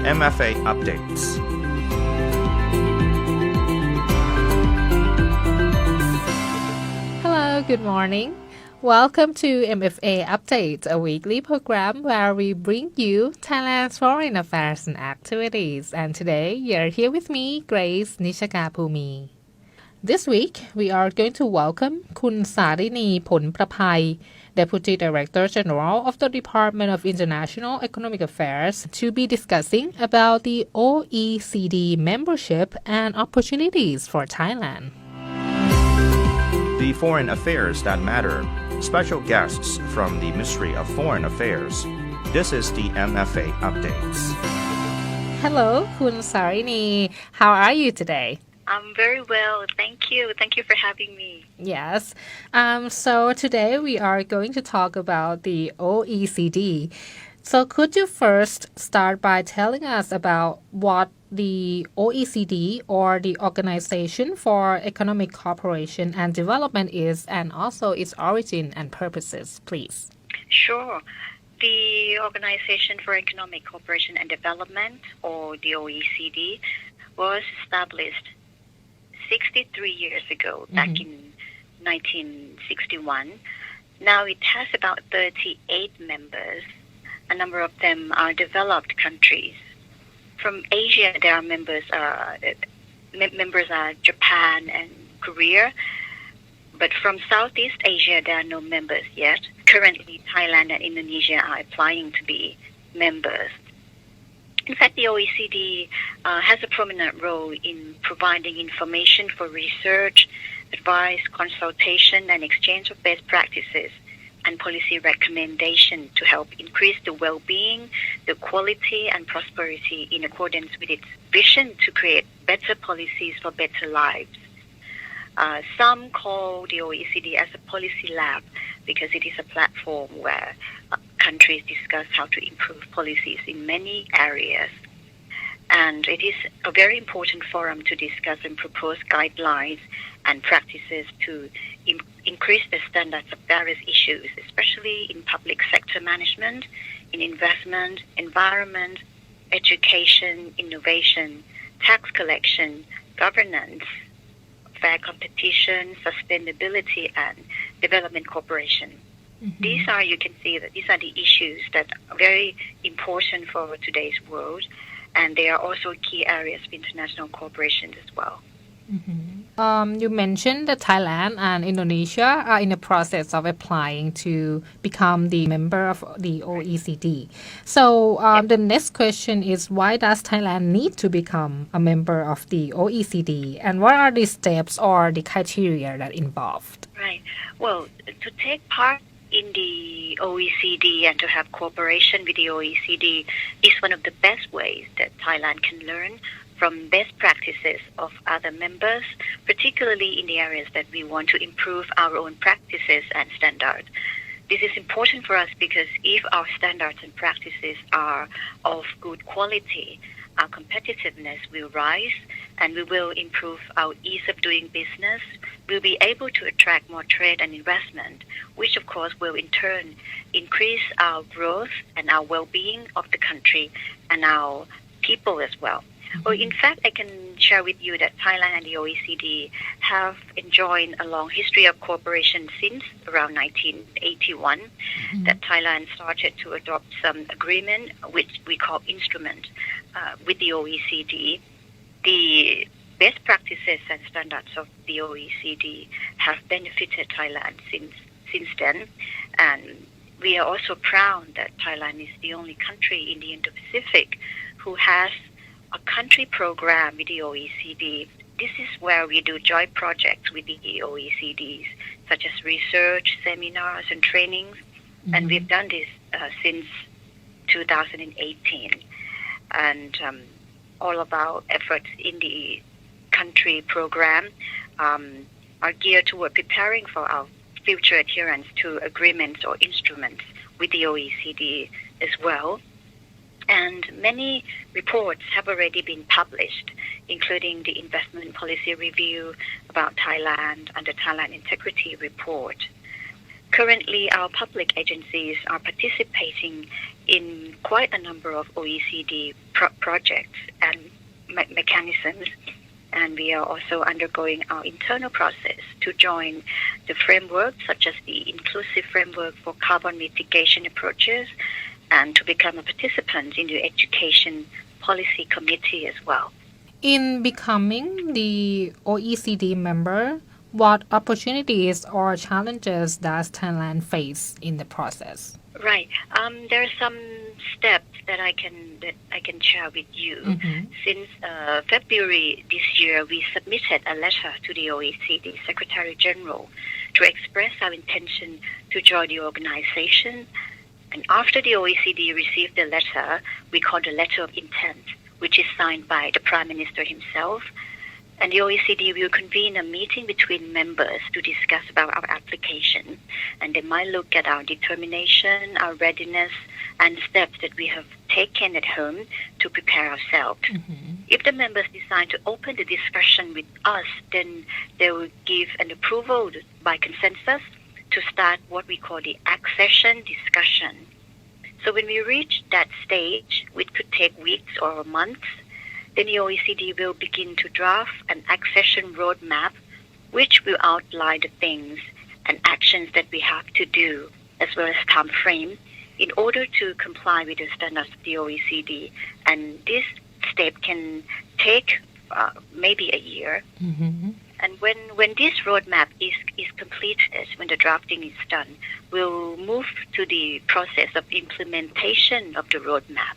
MFA updates. Hello, good morning. Welcome to MFA Update, a weekly program where we bring you Thailand's foreign affairs and activities. And today, you're here with me, Grace Nishaka-Pumi. This week, we are going to welcome Kun Salinee Phonprapai, Deputy Director General of the Department of International Economic Affairs, to be discussing about the OECD membership and opportunities for Thailand. The foreign affairs that matter. Special guests from the Ministry of Foreign Affairs. This is the MFA updates. Hello, Kun Salinee. How are you today? I'm very well, thank you. Thank you for having me. Yes. So today we are going to talk about the OECD. So could you first start by telling us about what the OECD or the Organization for Economic Cooperation and Development is and also its origin and purposes, please? Sure. The Organization for Economic Cooperation and Development, or the OECD, was established 63 years ago, back in 1961. Now it has about 38 members. A number of them are developed countries. From Asia, there are members are Japan and Korea. But from Southeast Asia, there are no members yet. Currently, Thailand and Indonesia are applying to be members. In fact, the OECD has a prominent role in providing information for research, advice, consultation, and exchange of best practices and policy recommendation to help increase the well-being, the quality, and prosperity in accordance with its vision to create better policies for better lives. Some call the OECD as a policy lab because it is a platform where countries discuss how to improve policies in many areas. And it is a very important forum to discuss and propose guidelines and practices to increase the standards of various issues, especially in public sector management, in investment, environment, education, innovation, tax collection, governance, fair competition, sustainability, and development cooperation. These are, you can see that these are the issues that are very important for today's world, and they are also key areas of international cooperation as well. You mentioned that Thailand and Indonesia are in the process of applying to become the member of the OECD. So the next question is, why does Thailand need to become a member of the OECD, and what are the steps or the criteria that involved? Right. Well, to take part in the OECD and to have cooperation with the OECD is one of the best ways that Thailand can learn from best practices of other members, particularly in the areas that we want to improve our own practices and standards. This is important for us because if our standards and practices are of good quality, our competitiveness will rise and we will improve our ease of doing business. We'll be able to attract more trade and investment, which of course will in turn increase our growth and our well-being of the country and our people as well. Well, in fact, I can share with you that Thailand and the OECD have enjoyed a long history of cooperation since around 1981, that Thailand started to adopt some agreement, which we call instrument, with the OECD. The best practices and standards of the OECD have benefited Thailand since then, and we are also proud that Thailand is the only country in the Indo-Pacific who has a country program with the OECD. This is where we do joint projects with the OECDs, such as research, seminars, and trainings. And we've done this since 2018. And all of our efforts in the country program are geared toward preparing for our future adherence to agreements or instruments with the OECD as well. And many reports have already been published, including the Investment Policy Review about Thailand and the Thailand Integrity Report. Currently, our public agencies are participating in quite a number of OECD projects and mechanisms, and we are also undergoing our internal process to join the framework, such as the inclusive framework for carbon mitigation approaches, and to become a participant in the education policy committee as well. In becoming the OECD member, what opportunities or challenges does Thailand face in the process? Right. There are some steps that I can share with you. Since February this year, we submitted a letter to the OECD Secretary General to express our intention to join the organization. And after the OECD received the letter, we call the letter of intent, which is signed by the Prime Minister himself. And the OECD will convene a meeting between members to discuss about our application. And they might look at our determination, our readiness, and steps that we have taken at home to prepare ourselves. If the members decide to open the discussion with us, then they will give an approval by consensus to start what we call the accession discussion. So when we reach that stage, which could take weeks or months, then the OECD will begin to draft an accession roadmap, which will outline the things and actions that we have to do, as well as time frame, in order to comply with the standards of the OECD. And this step can take maybe a year. And when this roadmap is completed, when the drafting is done, we'll move to the process of implementation of the roadmap.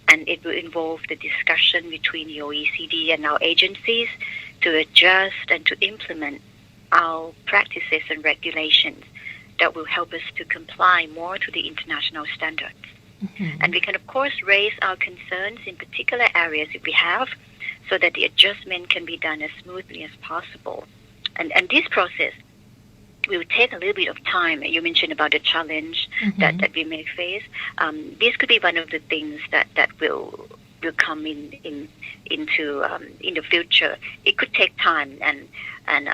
And it will involve the discussion between the OECD and our agencies to adjust and to implement our practices and regulations that will help us to comply more to the international standards. And we can, of course, raise our concerns in particular areas if we have, so that the adjustment can be done as smoothly as possible. And this process will take a little bit of time. You mentioned about the challenge that we may face. This could be one of the things that will come into in the future. It could take time, and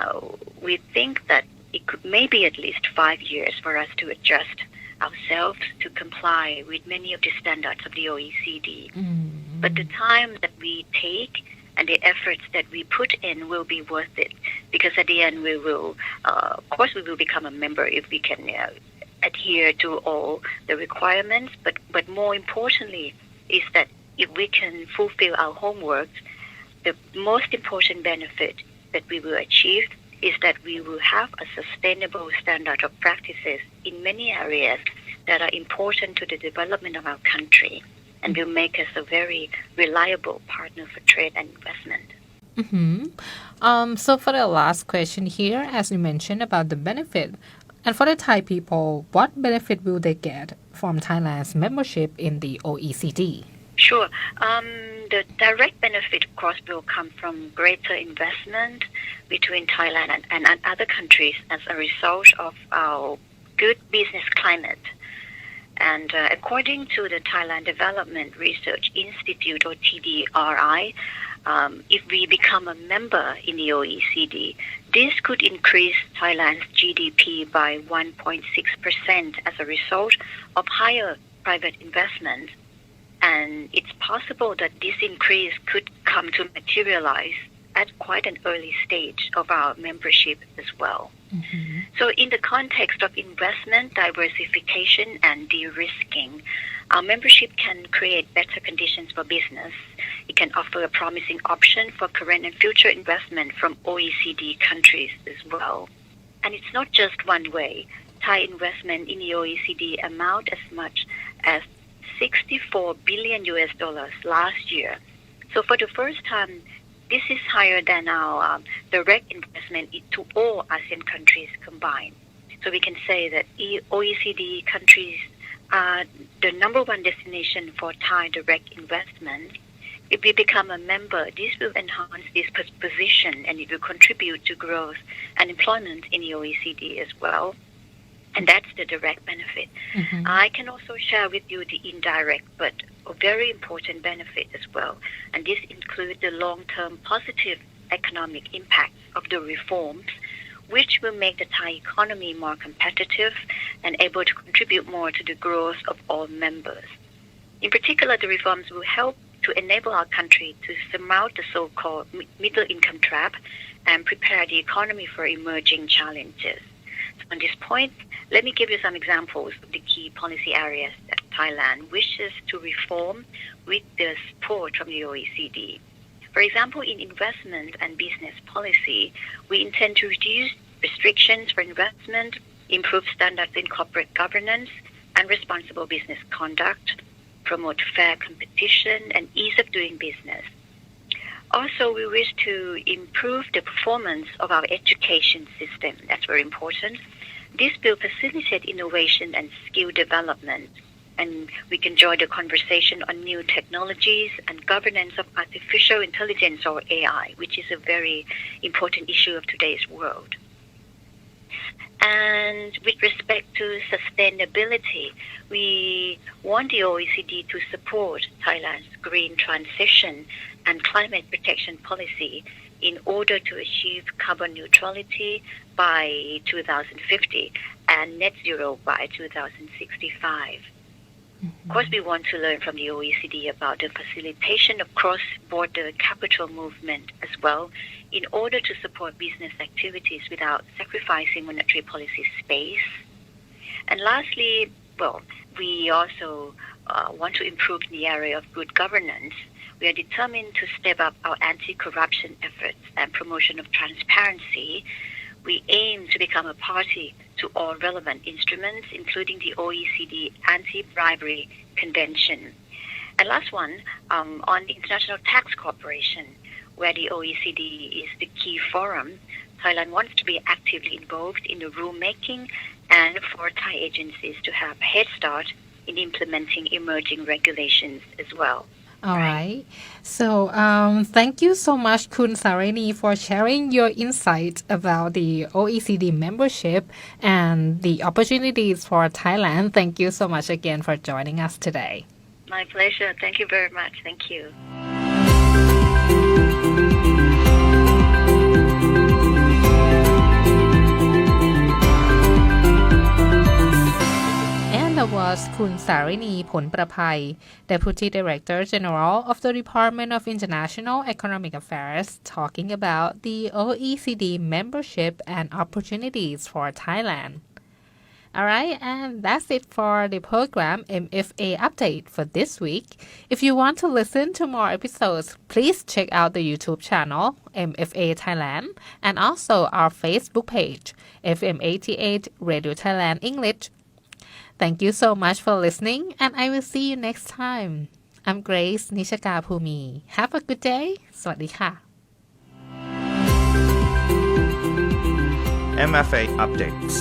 we think that it could maybe at least 5 years for us to adjust ourselves to comply with many of the standards of the OECD. But the time that we take and the efforts that we put in will be worth it, because at the end we will, of course, we will become a member if we can adhere to all the requirements. But more importantly is that if we can fulfill our homework, the most important benefit that we will achieve is that we will have a sustainable standard of practices in many areas that are important to the development of our country, and will make us a very reliable partner for trade and investment. So for the last question here, as you mentioned about the benefit, and for the Thai people, what benefit will they get from Thailand's membership in the OECD? Sure. The direct benefit, of course, will come from greater investment between Thailand and other countries as a result of our good business climate. And according to the Thailand Development Research Institute, or TDRI, if we become a member in the OECD, this could increase Thailand's GDP by 1.6% as a result of higher private investment. And it's possible that this increase could come to materialize at quite an early stage of our membership as well. So in the context of investment, diversification, and de-risking, our membership can create better conditions for business. It can offer a promising option for current and future investment from OECD countries as well. And it's not just one way. Thai investment in the OECD amount as much as $64 billion last year. So for the first time, this is higher than our direct investment into all ASEAN countries combined. So we can say that OECD countries are the number one destination for Thai direct investment. If we become a member, this will enhance this position, and it will contribute to growth and employment in the OECD as well. And that's the direct benefit. I can also share with you the indirect but a very important benefit as well. And this includes the long-term positive economic impact of the reforms, which will make the Thai economy more competitive and able to contribute more to the growth of all members. In particular, the reforms will help to enable our country to surmount the so-called middle income trap and prepare the economy for emerging challenges. So on this point, let me give you some examples of the key policy areas that Thailand wishes to reform with the support from the OECD. For example, in investment and business policy, we intend to reduce restrictions for investment, improve standards in corporate governance and responsible business conduct, promote fair competition and ease of doing business. Also, we wish to improve the performance of our education system. That's very important. This will facilitate innovation and skill development, and we can join the conversation on new technologies and governance of artificial intelligence or AI, which is a very important issue of today's world. And with respect to sustainability, we want the OECD to support Thailand's green transition and climate protection policy in order to achieve carbon neutrality by 2050 and net zero by 2065. Of course, we want to learn from the OECD about the facilitation of cross-border capital movement as well in order to support business activities without sacrificing monetary policy space. And lastly, we also want to improve in the area of good governance. We are determined to step up our anti-corruption efforts and promotion of transparency. We aim to become a party to all relevant instruments, including the OECD Anti-Bribery Convention. And last one, on the International Tax Cooperation, where the OECD is the key forum, Thailand wants to be actively involved in the rulemaking and for Thai agencies to have a head start in implementing emerging regulations as well. All right. So thank you so much, Kun Salinee, for sharing your insight about the OECD membership and the opportunities for Thailand. Thank you so much again for joining us today. My pleasure. Thank you very much. Thank you. That was Kun Salinee ผลประภัย Deputy Director General of the Department of International Economic Affairs talking about the OECD membership and opportunities for Thailand. Alright, and that's it for the program MFA Update for this week. If you want to listen to more episodes, please check out the YouTube channel MFA Thailand and also our Facebook page FM88 Radio Thailand English.Thank you so much for listening, and I will see you next time. I'm Grace Nishaka Phumi. Have a good day. สวัสดีค่ะ MFA updates